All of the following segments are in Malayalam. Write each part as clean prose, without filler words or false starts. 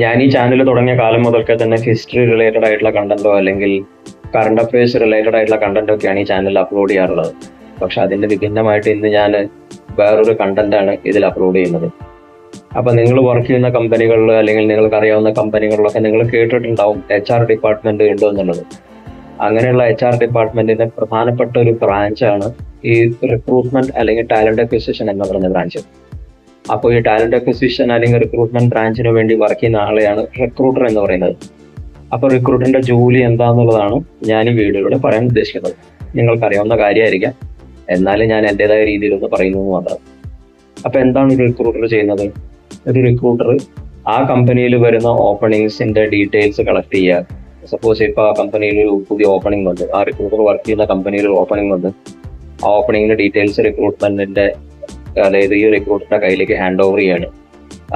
ഞാൻ ഈ ചാനൽ തുടങ്ങിയ കാലം മുതൽക്കേ തന്നെ ഹിസ്റ്ററി റിലേറ്റഡ് ആയിട്ടുള്ള കണ്ടന്റോ അല്ലെങ്കിൽ കറണ്ട് അഫയേഴ്സ് റിലേറ്റഡ് ആയിട്ടുള്ള കണ്ടന്റോ ഒക്കെയാണ് ഈ ചാനലിൽ അപ്ലോഡ് ചെയ്യാറുള്ളത്. പക്ഷെ അതിന്റെ വിഭിന്നമായിട്ട് ഇന്ന് ഞാൻ വേറൊരു കണ്ടന്റാണ് ഇതിൽ അപ്ലോഡ് ചെയ്യുന്നത്. അപ്പൊ നിങ്ങൾ വർക്ക് ചെയ്യുന്ന കമ്പനികളിൽ അല്ലെങ്കിൽ നിങ്ങൾക്ക് അറിയാവുന്ന കമ്പനികളിലൊക്കെ നിങ്ങൾ കേട്ടിട്ടുണ്ടാവും HR ഡിപ്പാർട്ട്മെന്റ് ഉണ്ടോ എന്നുള്ളത്. അങ്ങനെയുള്ള HR ഡിപ്പാർട്ട്മെന്റിന്റെ പ്രധാനപ്പെട്ട ഒരു ബ്രാഞ്ചാണ് ഈ റിക്രൂട്ട്മെന്റ് അല്ലെങ്കിൽ ടാലന്റ് അക്വിസിഷൻ എന്ന് പറയുന്ന ബ്രാഞ്ച്. അപ്പോൾ ഈ ടാലന്റ് അക്വിസിഷൻ അല്ലെങ്കിൽ റിക്രൂട്ട്മെന്റ് ബ്രാഞ്ചിന് വേണ്ടി വർക്ക് ചെയ്യുന്ന ആളെയാണ് റിക്രൂട്ടർ എന്ന് പറയുന്നത്. അപ്പോൾ റിക്രൂട്ടറിന്റെ ജോലി എന്താണെന്നുള്ളതാണ് ഞാൻ ഈ വീഡിയോയിലൂടെ പറയാൻ ഉദ്ദേശിക്കുന്നത്. നിങ്ങൾക്കറിയാവുന്ന കാര്യമായിരിക്കാം, എന്നാലും ഞാൻ എൻ്റെതായ രീതിയിലൊന്ന് പറയുന്നത് മാത്രം. അപ്പോൾ എന്താണ് ഒരു റിക്രൂട്ടർ ചെയ്യുന്നത്? ഒരു റിക്രൂട്ടർ ആ കമ്പനിയിൽ വരുന്ന ഓപ്പണിങ്സിന്റെ ഡീറ്റെയിൽസ് കളക്ട് ചെയ്യുക. സപ്പോസ് ഇപ്പോൾ ആ കമ്പനിയിൽ ഒരു പുതിയ ഓപ്പണിംഗ് വന്നു, ആ റിക്രൂട്ടർ വർക്ക് ചെയ്യുന്ന കമ്പനിയിൽ ഒരു ഓപ്പണിംഗ് വന്നു, ആ ഓപ്പണിങ്ങിന്റെ ഡീറ്റെയിൽസ് റിക്രൂട്ട്മെന്റിന്റെ അതായത് ഈ റിക്രൂട്ടറിന്റെ കയ്യിലേക്ക് ഹാൻഡ് ഓവർ ചെയ്യാണ്.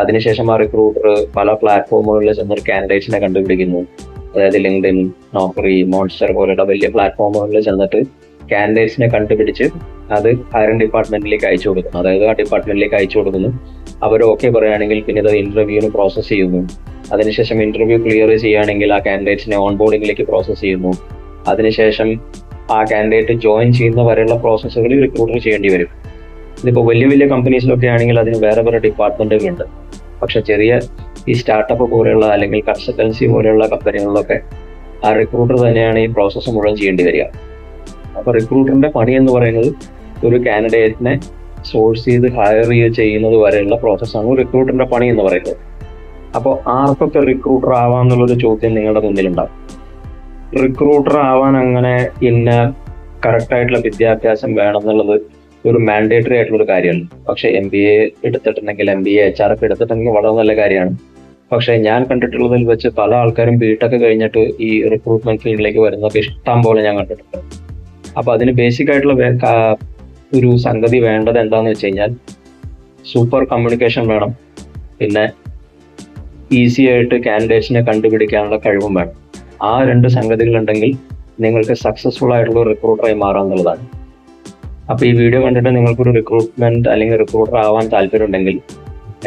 അതിനുശേഷം ആ റിക്രൂട്ടർ പല പ്ലാറ്റ്ഫോമുകളിൽ ചെന്നൊരു കാൻഡിഡേറ്റ്സിനെ കണ്ടുപിടിക്കുന്നു. അതായത് ലിങ്ക്ഡിൻ, നോക്കറി, മോൺസ്റ്റർ പോലുള്ള വലിയ പ്ലാറ്റ്ഫോമുകളിൽ ചെന്നിട്ട് കാൻഡിഡേറ്റ്സിനെ കണ്ടുപിടിച്ച് അത് ഹയറിംഗ് ഡിപ്പാർട്ട്മെന്റിലേക്ക് അയച്ചു കൊടുക്കുന്നു. അതായത് ആ ഡിപ്പാർട്ട്മെന്റിലേക്ക് അയച്ചു കൊടുക്കുന്നു. അവർ ഓക്കെ പറയുകയാണെങ്കിൽ പിന്നെ അത് ഇന്റർവ്യൂവിന് പ്രോസസ്സ് ചെയ്യുന്നു. അതിനുശേഷം ഇന്റർവ്യൂ ക്ലിയർ ചെയ്യുകയാണെങ്കിൽ ആ കാൻഡിഡേറ്റ്സിനെ ഓൺ ബോർഡിങ്ങിലേക്ക് പ്രോസസ്സ് ചെയ്യുന്നു. അതിനുശേഷം ആ കാൻഡിഡേറ്റ് ജോയിൻ ചെയ്യുന്ന വരെയുള്ള പ്രോസസ്സുകൾ റിക്രൂട്ടർ ചെയ്യേണ്ടി വരും. ഇതിപ്പോൾ വലിയ വലിയ കമ്പനീസിലൊക്കെ ആണെങ്കിൽ അതിന് വേറെ വേറെ ഡിപ്പാർട്ട്മെന്റുകളുണ്ട്. പക്ഷെ ചെറിയ ഈ സ്റ്റാർട്ടപ്പ് പോലെയുള്ള അല്ലെങ്കിൽ കൺസൾട്ടൻസി പോലെയുള്ള കമ്പനികളിലൊക്കെ ആ റിക്രൂട്ടർ തന്നെയാണ് ഈ പ്രോസസ്സ് മുഴുവൻ ചെയ്യേണ്ടി വരിക. അപ്പോൾ റിക്രൂട്ടറിന്റെ പണി എന്ന് പറയുന്നത് ഒരു കാൻഡിഡേറ്റിനെ സോഴ്സ് ചെയ്ത് ഹയർ ചെയ്യുന്നത് വരെയുള്ള പ്രോസസ്സാണ് റിക്രൂട്ടറിന്റെ പണി എന്ന് പറയുന്നത്. അപ്പോൾ ആർക്കൊക്കെ റിക്രൂട്ടർ ആവാന്നുള്ളൊരു ചോദ്യം നിങ്ങളുടെ മുന്നിലുണ്ടാവും. റിക്രൂട്ടർ ആവാൻ അങ്ങനെ ഇന്ന കറക്റ്റായിട്ടുള്ള വിദ്യാഭ്യാസം വേണം എന്നുള്ളത് ഒരു മാൻഡേറ്ററി ആയിട്ടുള്ള ഒരു കാര്യമാണ്. പക്ഷെ MBA എടുത്തിട്ടുണ്ടെങ്കിൽ MBA HR ഒക്കെ എടുത്തിട്ടുണ്ടെങ്കിൽ വളരെ നല്ല കാര്യമാണ്. പക്ഷെ ഞാൻ കണ്ടിട്ടുള്ളതിൽ വെച്ച് പല ആൾക്കാരും B.Tech കഴിഞ്ഞിട്ട് ഈ റിക്രൂട്ട്മെന്റ് ഫീൽഡിലേക്ക് വരുന്നതൊക്കെ ഇഷ്ടം പോലെ ഞാൻ കണ്ടിട്ടുണ്ട്. അപ്പൊ അതിന് ബേസിക് ആയിട്ടുള്ള ഒരു സംഗതി വേണ്ടത് എന്താണെന്ന് വെച്ച് കഴിഞ്ഞാൽ സൂപ്പർ കമ്മ്യൂണിക്കേഷൻ വേണം, പിന്നെ ഈസി ആയിട്ട് കാൻഡിഡേറ്റ്സിനെ കണ്ടുപിടിക്കാനുള്ള കഴിവും വേണം. ആ രണ്ട് സംഗതികൾ ഉണ്ടെങ്കിൽ നിങ്ങൾക്ക് സക്സസ്ഫുൾ ആയിട്ടുള്ള റിക്രൂട്ടറായി മാറാമെന്നുള്ളതാണ്. അപ്പോൾ ഈ വീഡിയോ കണ്ടിട്ട് നിങ്ങൾക്കൊരു റിക്രൂട്ട്മെന്റ് അല്ലെങ്കിൽ റിക്രൂട്ടർ ആവാൻ താല്പര്യമുണ്ടെങ്കിൽ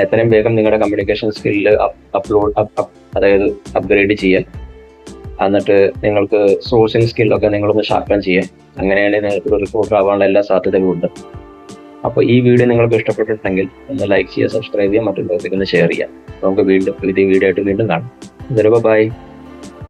എത്രയും വേഗം നിങ്ങളുടെ കമ്മ്യൂണിക്കേഷൻ സ്കില്ല് അതായത് അപ്ഗ്രേഡ് ചെയ്യുക. എന്നിട്ട് നിങ്ങൾക്ക് സോഴ്സിങ് സ്കില്ലൊക്കെ നിങ്ങളൊന്ന് ഷാർപ്പൻ ചെയ്യുക. അങ്ങനെയാണെങ്കിൽ നിങ്ങൾക്ക് ഒരു റിക്രൂട്ടർ ആവാനുള്ള എല്ലാ സാധ്യതകളും ഉണ്ട്. അപ്പോൾ ഈ വീഡിയോ നിങ്ങൾക്ക് ഇഷ്ടപ്പെട്ടിട്ടുണ്ടെങ്കിൽ ഒന്ന് ലൈക്ക് ചെയ്യുക, സബ്സ്ക്രൈബ് ചെയ്യുക, മറ്റുള്ളവർക്ക് ഒന്ന് ഷെയർ ചെയ്യുക. നമുക്ക് വീണ്ടും വീഡിയോ ആയിട്ട് വീണ്ടും കാണാം. ബൈ.